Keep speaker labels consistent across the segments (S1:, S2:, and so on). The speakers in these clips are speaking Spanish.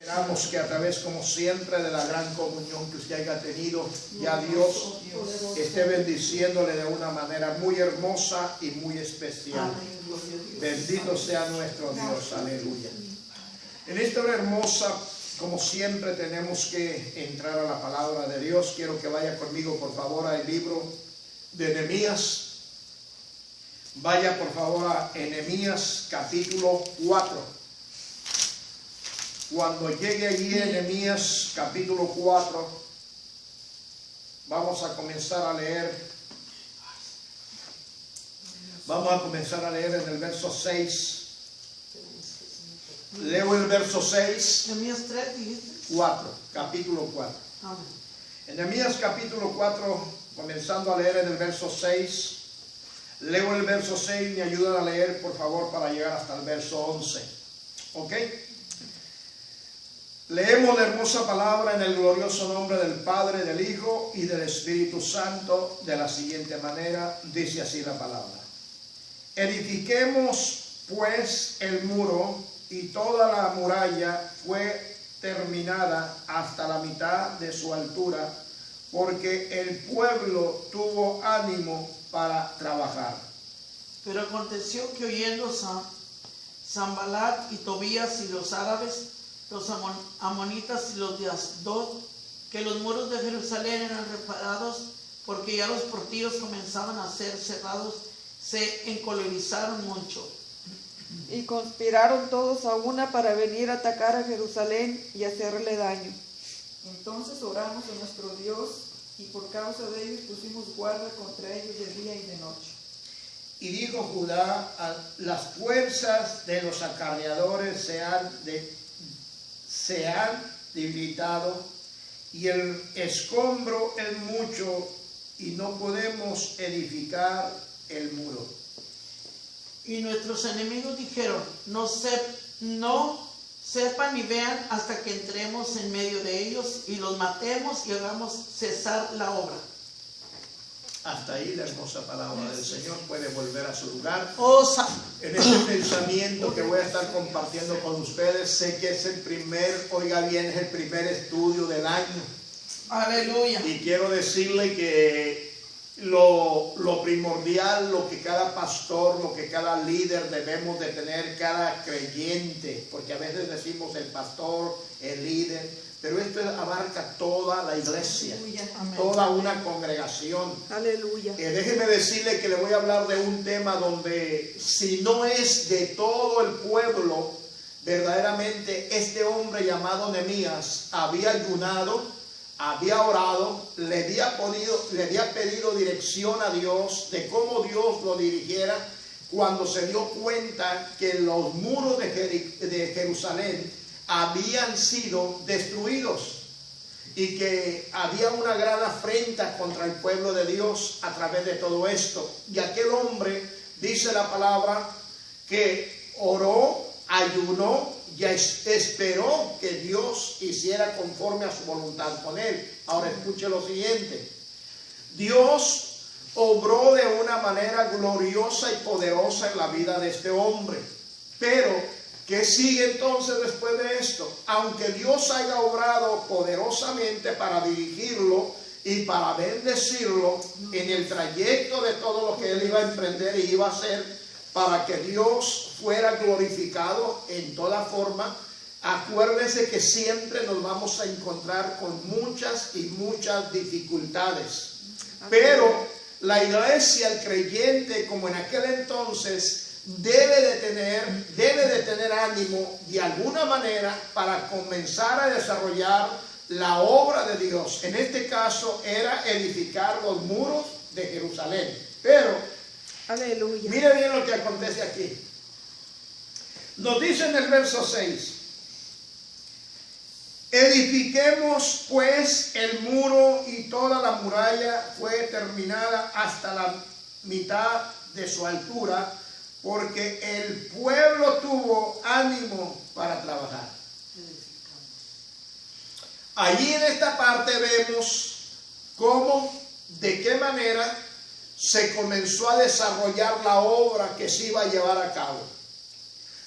S1: Esperamos que a través, como siempre, de la gran comunión que usted haya tenido, ya Dios esté bendiciéndole de una manera muy hermosa y muy especial. Bendito sea nuestro Dios, aleluya. En esta hora hermosa, como siempre, tenemos que entrar a la palabra de Dios. Quiero que vaya conmigo, por favor, al libro de Nehemías. Vaya, por favor, a Nehemías capítulo 4. Cuando llegue allí en Nehemías capítulo 4, vamos a comenzar a leer. Vamos a comenzar a leer en el verso 6. Leo el verso 6.
S2: Nehemías 3, dijiste.
S1: 4, capítulo 4.
S2: Amén.
S1: En Nehemías capítulo 4, comenzando a leer en el verso 6. Leo el verso 6, me ayudan a leer, por favor, para llegar hasta el verso 11. ¿Ok? Leemos la hermosa palabra en el glorioso nombre del Padre, del Hijo y del Espíritu Santo de la siguiente manera. Dice así la palabra: edifiquemos pues el muro, y toda la muralla fue terminada hasta la mitad de su altura, porque el pueblo tuvo ánimo para trabajar.
S2: Pero aconteció que oyendo Sanballat y Tobías y los árabes, los amonitas y los de Asdod, que los muros de Jerusalén eran reparados, porque ya los portillos comenzaban a ser cerrados, se encolerizaron mucho.
S3: Y conspiraron todos a una para venir a atacar a Jerusalén y hacerle daño. Entonces oramos a nuestro Dios, y por causa de ellos pusimos guarda contra ellos de día y de noche.
S1: Y dijo Judá: las fuerzas de los acarreadores se han debilitado, y el escombro es mucho, y no podemos edificar el muro.
S2: Y nuestros enemigos dijeron: no sepan ni vean hasta que entremos en medio de ellos y los matemos y hagamos cesar la obra.
S1: Hasta ahí la hermosa palabra del Señor. Puede volver a su lugar. En este pensamiento que voy a estar compartiendo con ustedes, sé que es el primer, oiga bien, es el primer estudio del año.
S2: Aleluya.
S1: Y quiero decirle que lo primordial, lo que cada pastor, lo que cada líder debemos de tener, cada creyente, porque a veces decimos el pastor, el líder, pero esto abarca toda la iglesia, toda una congregación.
S3: Aleluya.
S1: Déjeme decirle que le voy a hablar de un tema donde, si no es de todo el pueblo, verdaderamente este hombre llamado Nehemías había ayunado, había orado, le había pedido dirección a Dios de cómo Dios lo dirigiera, cuando se dio cuenta que los muros de Jerusalén habían sido destruidos y que había una gran afrenta contra el pueblo de Dios a través de todo esto. Y aquel hombre, dice la palabra, que oró, ayunó y esperó que Dios hiciera conforme a su voluntad con él. Ahora escuche lo siguiente: Dios obró de una manera gloriosa y poderosa en la vida de este hombre. Pero ¿qué sigue entonces después de esto? Aunque Dios haya obrado poderosamente para dirigirlo y para bendecirlo en el trayecto de todo lo que él iba a emprender y iba a hacer, para que Dios fuera glorificado en toda forma, acuérdese que siempre nos vamos a encontrar con muchas y muchas dificultades. Pero la iglesia, el creyente, como en aquel entonces, debe de tener ánimo de alguna manera para comenzar a desarrollar la obra de Dios. En este caso era edificar los muros de Jerusalén. Pero
S3: aleluya,
S1: mire bien lo que acontece aquí. Nos dice en el verso 6: edifiquemos pues el muro, y toda la muralla fue terminada hasta la mitad de su altura, porque el pueblo tuvo ánimo para trabajar. Allí en esta parte vemos cómo, de qué manera se comenzó a desarrollar la obra que se iba a llevar a cabo.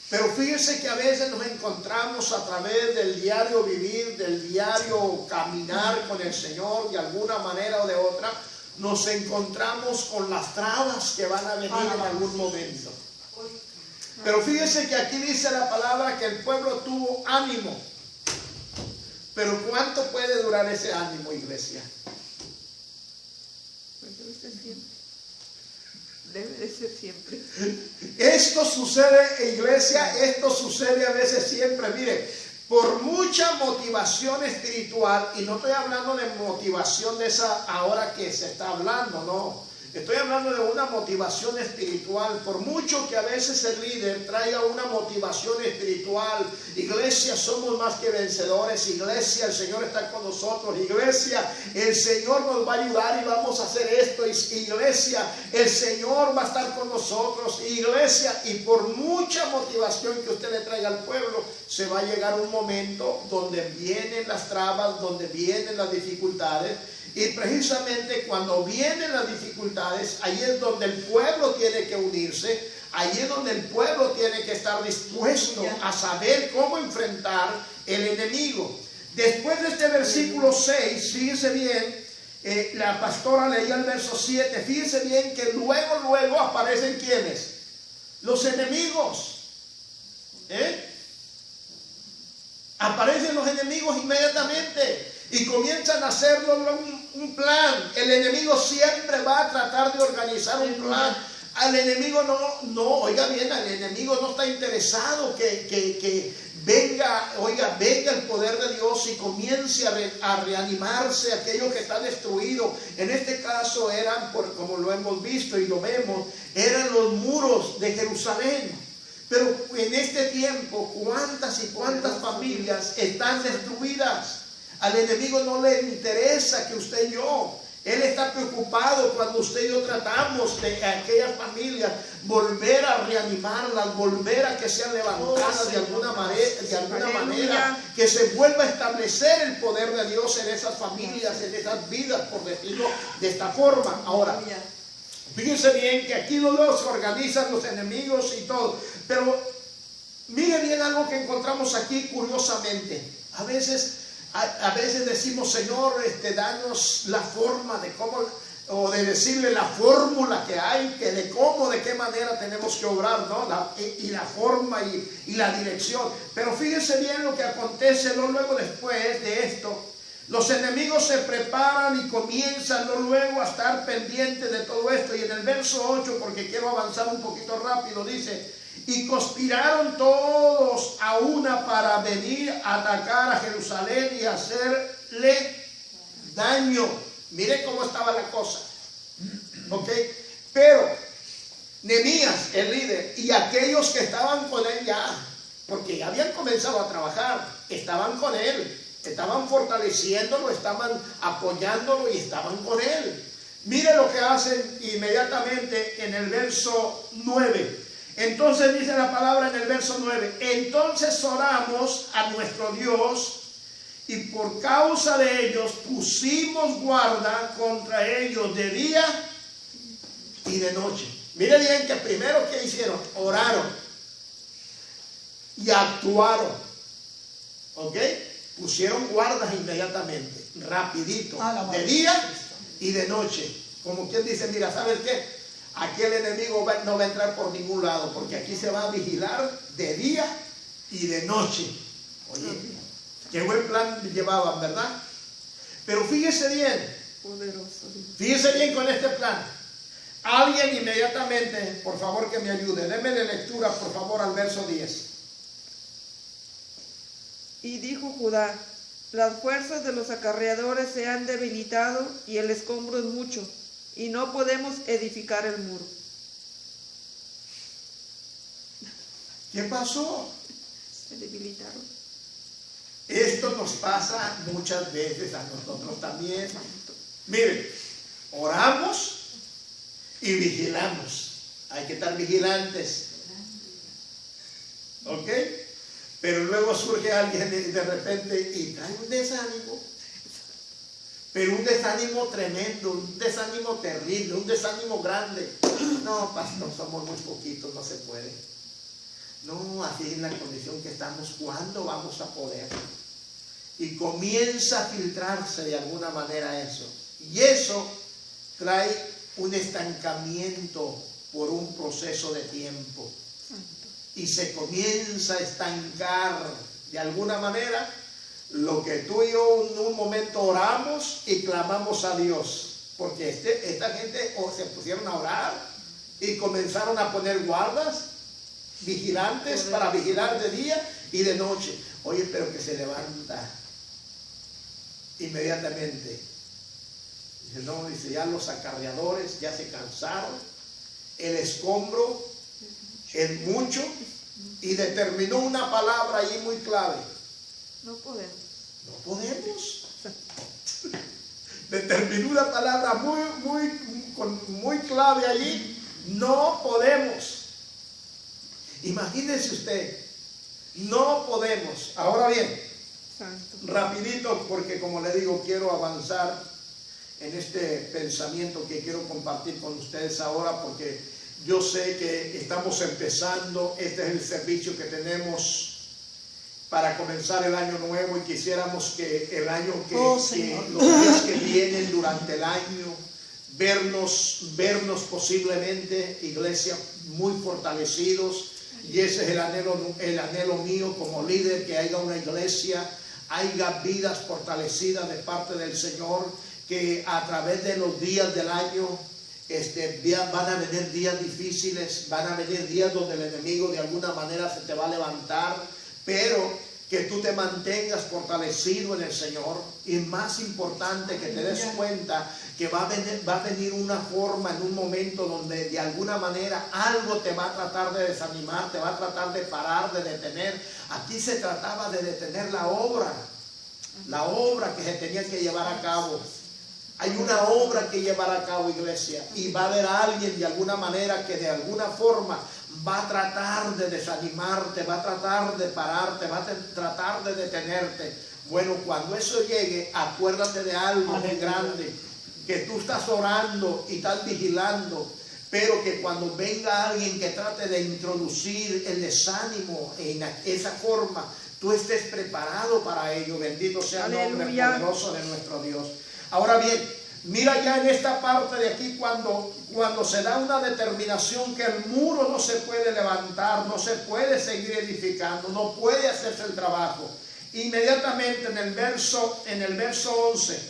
S1: Pero fíjense que a veces nos encontramos a través del diario vivir, del diario caminar con el Señor, de alguna manera o de otra, nos encontramos con las trabas que van a venir en algún momento. Pero fíjense que aquí dice la palabra que el pueblo tuvo ánimo. Pero ¿cuánto puede durar ese ánimo, iglesia?
S3: Pues debe ser siempre. Debe de ser siempre.
S1: Esto sucede, iglesia, esto sucede a veces siempre. Mire, por mucha motivación espiritual, y no estoy hablando de motivación de esa ahora que se está hablando, no. Estoy hablando de una motivación espiritual. Por mucho que a veces el líder traiga una motivación espiritual, iglesia, somos más que vencedores, iglesia, el Señor está con nosotros, iglesia, el Señor nos va a ayudar y vamos a hacer esto, iglesia, el Señor va a estar con nosotros, iglesia, y por mucha motivación que usted le traiga al pueblo, se va a llegar un momento donde vienen las trabas, donde vienen las dificultades. Y precisamente cuando vienen las dificultades, ahí es donde el pueblo tiene que unirse, ahí es donde el pueblo tiene que estar dispuesto a saber cómo enfrentar el enemigo. Después de este versículo 6, fíjense bien, la pastora leía el verso 7, fíjense bien que luego aparecen ¿quiénes? Los enemigos. Aparecen los enemigos inmediatamente. Y comienzan a hacerlo un plan. El enemigo siempre va a tratar de organizar un plan. Al enemigo oiga bien, al enemigo no está interesado que venga el poder de Dios y comience a reanimarse aquello que está destruido. En este caso eran, como lo hemos visto y lo vemos, eran los muros de Jerusalén. Pero en este tiempo, ¿cuántas y cuántas familias están destruidas? Al enemigo no le interesa que usted y yo. Él está preocupado cuando usted y yo tratamos de aquellas familias volver a reanimarlas, volver a que sean levantadas de alguna manera, que se vuelva a establecer el poder de Dios en esas familias, en esas vidas, por decirlo de esta forma. Ahora, fíjense bien que aquí luego se organizan los enemigos y todo. Pero mire bien algo que encontramos aquí curiosamente. A veces decimos, Señor, danos la forma de cómo, o de decirle la fórmula que hay, que de cómo, de qué manera tenemos que obrar, ¿no? Y la forma y la dirección. Pero fíjense bien lo que acontece luego después de esto. Los enemigos se preparan y comienzan luego a estar pendientes de todo esto. Y en el verso 8, porque quiero avanzar un poquito rápido, dice: y conspiraron todos a una para venir a atacar a Jerusalén y hacerle daño. Mire cómo estaba la cosa. ¿Ok? Pero Nehemías, el líder, y aquellos que estaban con él ya, porque ya habían comenzado a trabajar, estaban con él, estaban fortaleciéndolo, estaban apoyándolo y estaban con él. Mire lo que hacen inmediatamente en el verso 9. Entonces dice la palabra en el verso 9: entonces oramos a nuestro Dios y por causa de ellos pusimos guarda contra ellos de día y de noche. Mire bien que primero que hicieron, oraron y actuaron. ¿Ok? Pusieron guardas inmediatamente, rapidito, de día y de noche. Como quien dice, mira, ¿sabes qué? Aquí el enemigo no va a entrar por ningún lado, porque aquí se va a vigilar de día y de noche. Oye, qué buen plan llevaban, ¿verdad? Pero fíjese bien, fíjese bien con este plan. Alguien inmediatamente, por favor que me ayude, déme de lectura por favor al verso 10.
S3: Y dijo Judá: las fuerzas de los acarreadores se han debilitado y el escombro es mucho, y no podemos edificar el muro.
S1: ¿Qué pasó?
S3: Se debilitaron.
S1: Esto nos pasa muchas veces a nosotros también. Miren, oramos y vigilamos. Hay que estar vigilantes. ¿Ok? Pero luego surge alguien de repente y trae un desánimo. Pero un desánimo tremendo, un desánimo terrible, un desánimo grande. No, pastor, somos muy poquitos, no se puede. No, así es la condición que estamos. ¿Cuándo vamos a poder? Y comienza a filtrarse de alguna manera eso. Y eso trae un estancamiento por un proceso de tiempo. Y se comienza a estancar de alguna manera lo que tú y yo en un momento oramos y clamamos a Dios. Porque esta gente se pusieron a orar y comenzaron a poner guardas, vigilantes para vigilar de día y de noche. Oye, pero que se levanta inmediatamente. Dice, no, dice, ya los acarreadores ya se cansaron, el escombro es mucho, y determinó una palabra allí muy clave.
S3: No podemos.
S1: No podemos. Determinó una palabra muy clave allí. No podemos. Imagínense usted, no podemos. Ahora bien,
S3: Santo.
S1: rapidito, porque como le digo, quiero avanzar en este pensamiento que quiero compartir con ustedes ahora, porque yo sé que estamos empezando. Este es el servicio que tenemos para comenzar el año nuevo, y quisiéramos que el año que los días que vienen durante el año, vernos posiblemente, iglesia, muy fortalecidos. Y ese es el anhelo mío como líder, que haya una iglesia, haya vidas fortalecidas de parte del Señor, que a través de los días del año van a venir días difíciles, van a venir días donde el enemigo de alguna manera se te va a levantar, pero que tú te mantengas fortalecido en el Señor. Y más importante, que te des cuenta que va a venir una forma en un momento donde de alguna manera algo te va a tratar de desanimar, te va a tratar de parar, de detener. Aquí se trataba de detener la obra que se tenía que llevar a cabo. Hay una obra que llevar a cabo, iglesia, y va a haber alguien de alguna manera que de alguna forma va a tratar de desanimarte, va a tratar de pararte, va a tratar de detenerte. Bueno, cuando eso llegue, acuérdate de algo muy grande, que tú estás orando y estás vigilando, pero que cuando venga alguien que trate de introducir el desánimo en esa forma, tú estés preparado para ello. Bendito sea el nombre poderoso de nuestro Dios. Ahora bien, mira ya en esta parte de aquí, cuando se da una determinación que el muro no se puede levantar, no se puede seguir edificando, no puede hacerse el trabajo. Inmediatamente en el verso 11,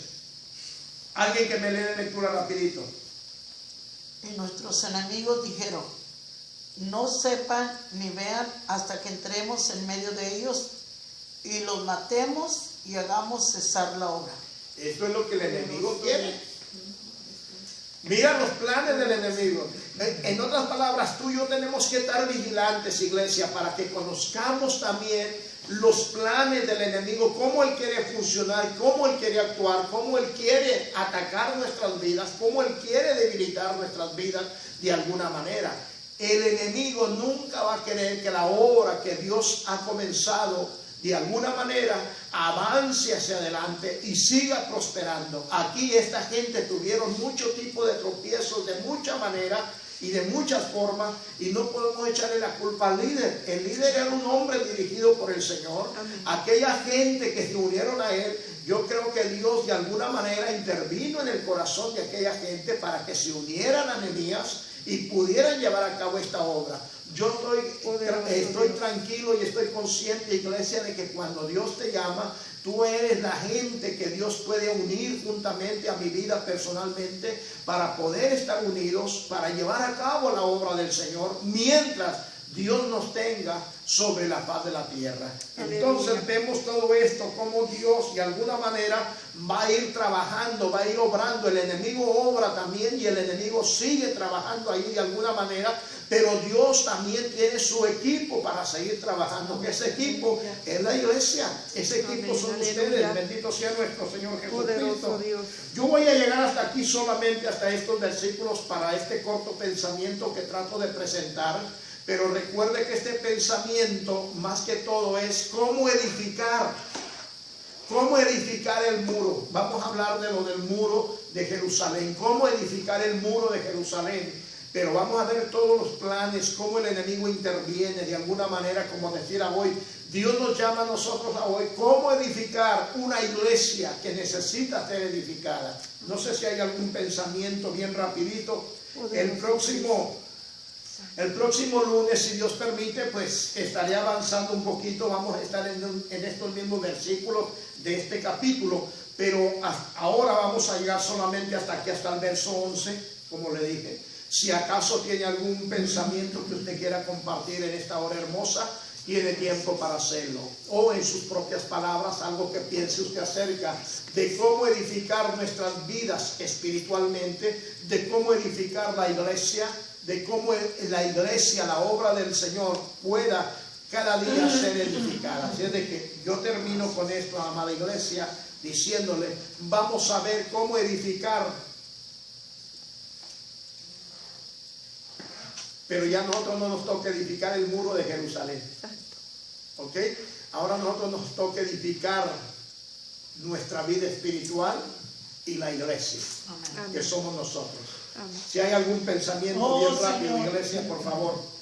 S1: alguien que me lee de lectura rapidito.
S2: Y nuestros enemigos dijeron, no sepan ni vean hasta que entremos en medio de ellos y los matemos y hagamos cesar la obra.
S1: Esto es lo que el enemigo quiere. Mira los planes del enemigo. En otras palabras, tú y yo tenemos que estar vigilantes, iglesia, para que conozcamos también los planes del enemigo, cómo él quiere funcionar, cómo él quiere actuar, cómo él quiere atacar nuestras vidas, cómo él quiere debilitar nuestras vidas de alguna manera. El enemigo nunca va a querer que la obra que Dios ha comenzado de alguna manera avance hacia adelante y siga prosperando. Aquí esta gente tuvieron mucho tipo de tropiezos de mucha manera y de muchas formas, y no podemos echarle la culpa al líder. El líder era un hombre dirigido por el Señor. Amén. Aquella gente que se unieron a él, yo creo que Dios de alguna manera intervino en el corazón de aquella gente para que se unieran a Nehemías y pudieran llevar a cabo esta obra. Yo estoy tranquilo y estoy consciente, iglesia, de que cuando Dios te llama, tú eres la gente que Dios puede unir juntamente a mi vida personalmente para poder estar unidos, para llevar a cabo la obra del Señor mientras Dios nos tenga sobre la faz de la tierra. Entonces vemos todo esto, como Dios de alguna manera va a ir trabajando, va a ir obrando. El enemigo obra también y el enemigo sigue trabajando ahí de alguna manera, pero Dios también tiene su equipo para seguir trabajando, que ese equipo es la iglesia, ese equipo son ustedes. Bendito sea nuestro Señor Jesucristo. Yo voy a llegar hasta aquí, solamente hasta estos versículos, para este corto pensamiento que trato de presentar. Pero recuerde que este pensamiento, más que todo, es cómo edificar el muro. Vamos a hablar de lo del muro de Jerusalén, cómo edificar el muro de Jerusalén. pero vamos a ver todos los planes, cómo el enemigo interviene de alguna manera, como decía hoy. Dios nos llama a nosotros a hoy cómo edificar una iglesia que necesita ser edificada. No sé si hay algún pensamiento bien rapidito. El próximo lunes, si Dios permite, pues estaré avanzando un poquito. Vamos a estar en estos mismos versículos de este capítulo, pero ahora vamos a llegar solamente hasta aquí, hasta el verso 11, como le dije. Si acaso tiene algún pensamiento que usted quiera compartir en esta hora hermosa, tiene tiempo para hacerlo, o en sus propias palabras, algo que piense usted acerca de cómo edificar nuestras vidas espiritualmente, de cómo edificar la iglesia, de cómo la iglesia, la obra del Señor, pueda cada día ser edificada. Así es de que yo termino con esto, amada iglesia, diciéndole, vamos a ver cómo edificar. Pero ya a nosotros no nos toca edificar el muro de Jerusalén. ¿Ok? Ahora a nosotros nos toca edificar nuestra vida espiritual y la iglesia,
S2: Amén.
S1: que somos nosotros.
S3: Amén.
S1: Si hay algún pensamiento
S2: Oh,
S1: bien rápido,
S2: Señor.
S1: iglesia, por favor.